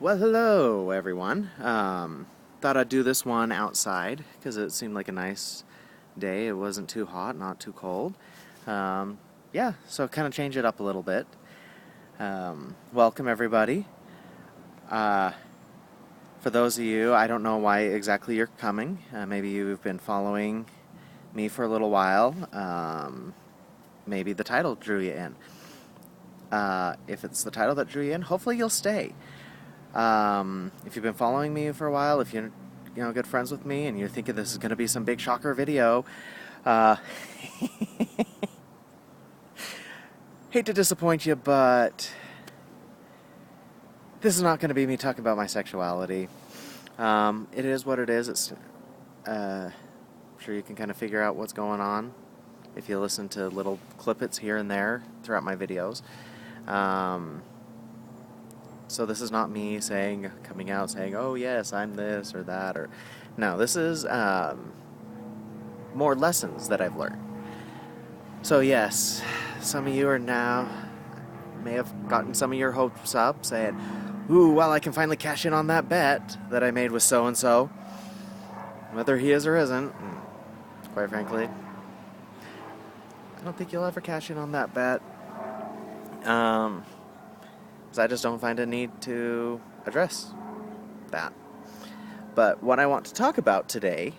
Well, hello everyone. Thought I'd do this one outside because it seemed like a nice day. It wasn't too hot, not too cold. Um, yeah, so kind of change it up a little bit. Welcome everybody. Uh, for those of you, I don't know why exactly you're coming. Maybe you've been following me for a little while. Maybe the title drew you in. If it's the title that drew you in, hopefully you'll stay. If you've been following me for a while, if you're good friends with me and you're thinking this is going to be some big shocker video, uh, hate to disappoint you, but this is not going to be me talking about my sexuality. It is what it is. I'm sure you can kind of figure out what's going on if you listen to little clippets here and there throughout my videos. So this is not me coming out saying, oh yes, I'm this or that, or no, this is more lessons that I've learned. So yes, some of you may have gotten some of your hopes up saying, ooh, well, I can finally cash in on that bet that I made with so-and-so, whether he is or isn't. Quite frankly, I don't think you'll ever cash in on that bet. Because I just don't find a need to address that. But what I want to talk about today,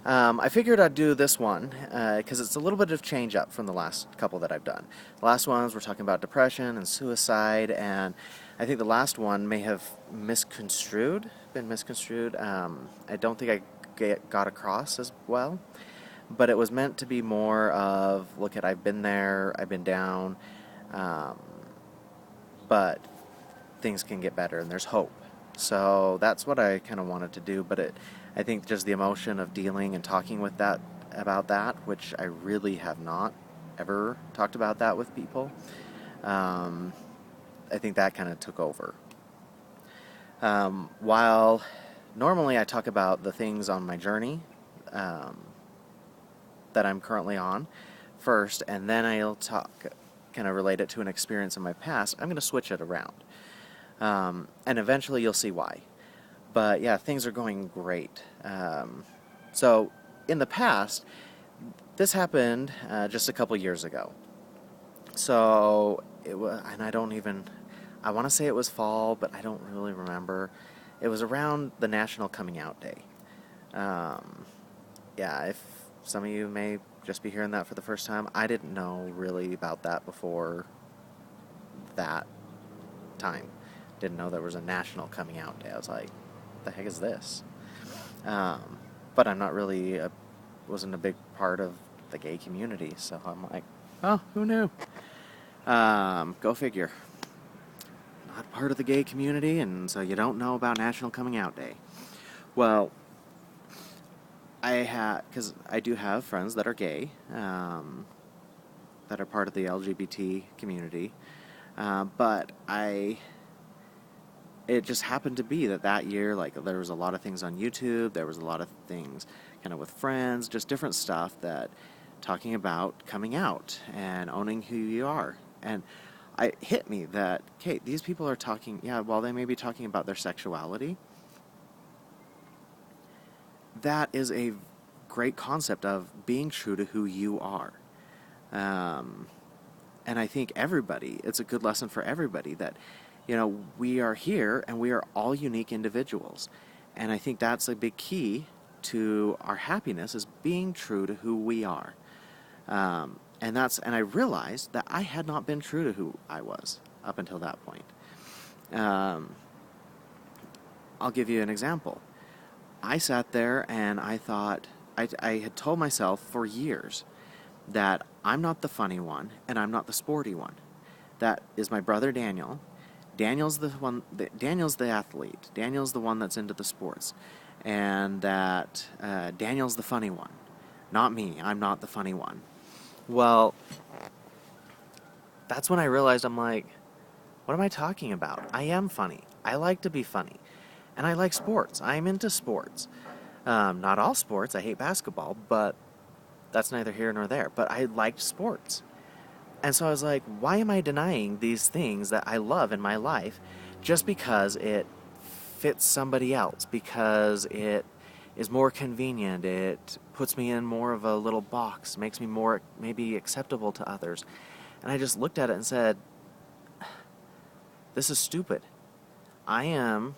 I figured I'd do this one because it's a little bit of change up from the last couple that I've done. The last ones we're talking about depression and suicide, and I think the last one may have been misconstrued. I don't think I got across as well, but it was meant to be more of, look at, I've been there, I've been down, but things can get better and there's hope. So that's what I kind of wanted to do, but I think just the emotion of dealing and talking about that, which I really have not ever talked about that with people, I think that kind of took over. While normally I talk about the things on my journey that I'm currently on first, and then I'll kind of relate it to an experience in my past, I'm going to switch it around. And eventually you'll see why. But yeah, things are going great. So in the past, this happened just a couple years ago. So it was, and I want to say it was fall, but I don't really remember. It was around the National Coming Out Day. Yeah, if some of you may just be hearing that for the first time, I didn't know really about that before that time. Didn't know there was a National Coming Out Day. I was like, what the heck is this? But I'm not really, wasn't a big part of the gay community, so I'm like, oh, who knew? Go figure. Not part of the gay community, and so you don't know about National Coming Out Day. Well, because I do have friends that are gay, that are part of the LGBT community, but it just happened to be that year, like, there was a lot of things on YouTube, there was a lot of things kind of with friends, just different stuff that talking about coming out and owning who you are. And it hit me that, okay, these people are talking, while they may be talking about their sexuality, that is a great concept of being true to who you are. And I think it's a good lesson for everybody that, we are here and we are all unique individuals. And I think that's a big key to our happiness, is being true to who we are. And I realized that I had not been true to who I was up until that point. I'll give you an example. I sat there and I thought, I had told myself for years that I'm not the funny one and I'm not the sporty one. That is my brother Daniel. Daniel's the athlete. Daniel's the one that's into the sports. And that Daniel's the funny one. Not me. I'm not the funny one. Well, that's when I realized, I'm like, what am I talking about? I am funny. I like to be funny. And I like sports. I'm into sports. Not all sports. I hate basketball, but that's neither here nor there. But I liked sports. And so I was like, why am I denying these things that I love in my life just because it fits somebody else, because it is more convenient, it puts me in more of a little box, makes me more maybe acceptable to others. And I just looked at it and said, this is stupid. I am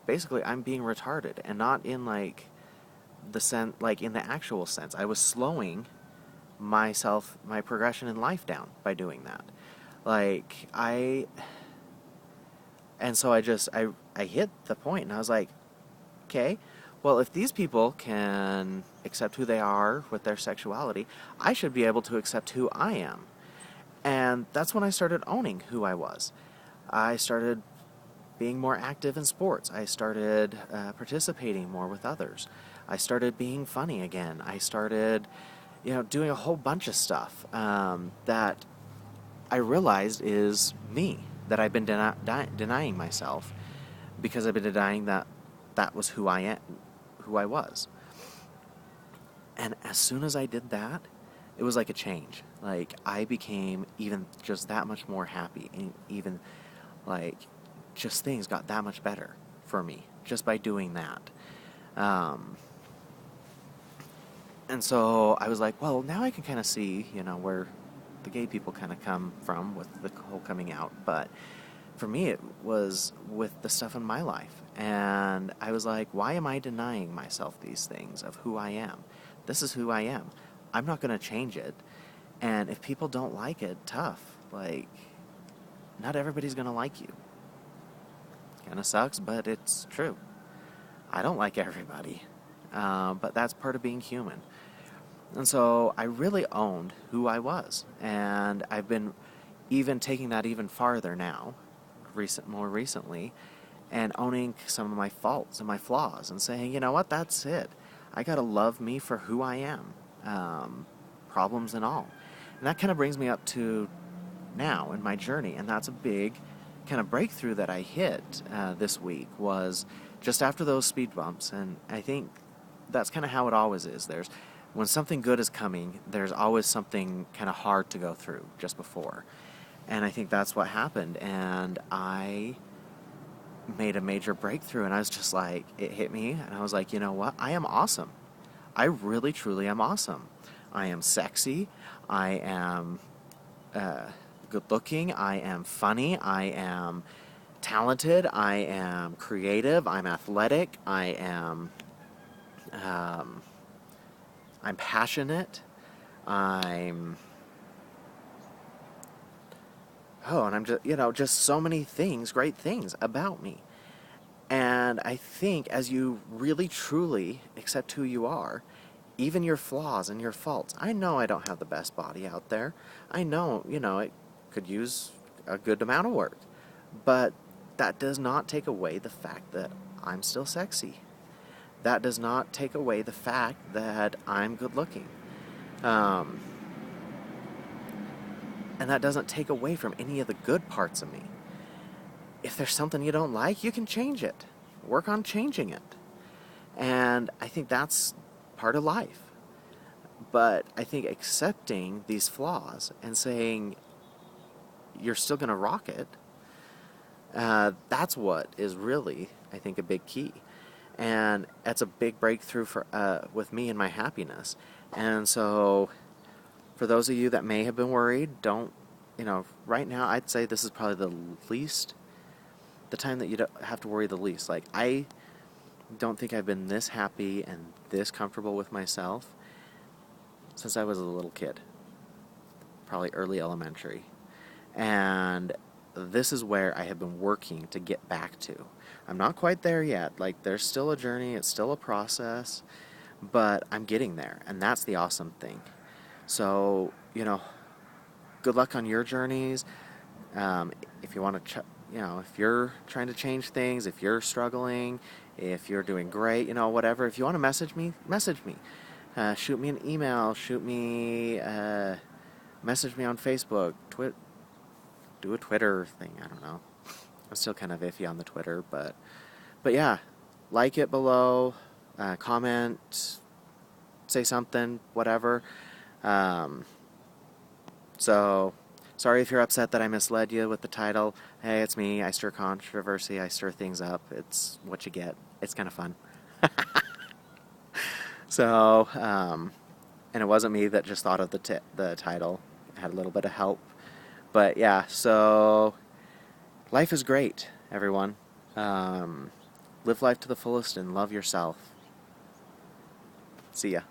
basically, I'm being retarded, and not in like the sense, like in the actual sense. I was slowing my progression in life down by doing that. Like and so I hit the point, and I was like, okay, well, if these people can accept who they are with their sexuality, I should be able to accept who I am. And that's when I started owning who I was. I started being more active in sports. I started participating more with others. I started being funny again. I started, doing a whole bunch of stuff that I realized is me, that I've been denying myself, because I've been denying that was who I am, who I was. And as soon as I did that, it was like a change. Like, I became even just that much more happy, and even like just things got that much better for me just by doing that. And so I was like, well, now I can kind of see, where the gay people kind of come from with the whole coming out. But for me, it was with the stuff in my life. And I was like, why am I denying myself these things of who I am? This is who I am. I'm not going to change it. And if people don't like it, tough. Like, not everybody's going to like you. Kind of sucks, but it's true. I don't like everybody. But that's part of being human. And so I really owned who I was. And I've been even taking that even farther now, more recently, and owning some of my faults and my flaws, and saying, you know what, that's it. I gotta love me for who I am, problems and all. And that kind of brings me up to now in my journey, and that's a big kind of breakthrough that I hit this week, was just after those speed bumps. And I think that's kind of how it always is. When something good is coming, there's always something kind of hard to go through just before. And I think that's what happened. And I made a major breakthrough, and I was just like, it hit me, and I was like, you know what? I am awesome. I really, truly am awesome. I am sexy. I am good looking. I am funny. I am talented. I am creative. I'm athletic. I'm passionate. And I'm just so many things, great things about me. And I think as you really truly accept who you are, even your flaws and your faults, I know I don't have the best body out there. I know, it could use a good amount of work. But that does not take away the fact that I'm still sexy. That does not take away the fact that I'm good looking. And that doesn't take away from any of the good parts of me. If there's something you don't like, you can change it. Work on changing it. And I think that's part of life. But I think accepting these flaws and saying you're still going to rock it, that's what is really, I think, a big key. And that's a big breakthrough with me and my happiness. And so for those of you that may have been worried, don't, right now I'd say this is probably the time that you don't have to worry the least. Like, I don't think I've been this happy and this comfortable with myself since I was a little kid, probably early elementary. And this is where I have been working to get back to. I'm not quite there yet. Like, there's still a journey, it's still a process, but I'm getting there, and that's the awesome thing. So, good luck on your journeys. If you want to, if you're trying to change things, if you're struggling, if you're doing great, whatever. If you want to message me, shoot me an email, message me on Facebook, do a Twitter thing. I don't know. I'm still kind of iffy on the Twitter, but yeah, like it below, comment, say something, whatever. So Sorry if you're upset that I misled you with the title. Hey, it's me. I stir controversy. I stir things up. It's what you get. It's kind of fun. So, and it wasn't me that just thought of the title. I had a little bit of help. But yeah, so life is great, everyone. Live life to the fullest and love yourself. See ya.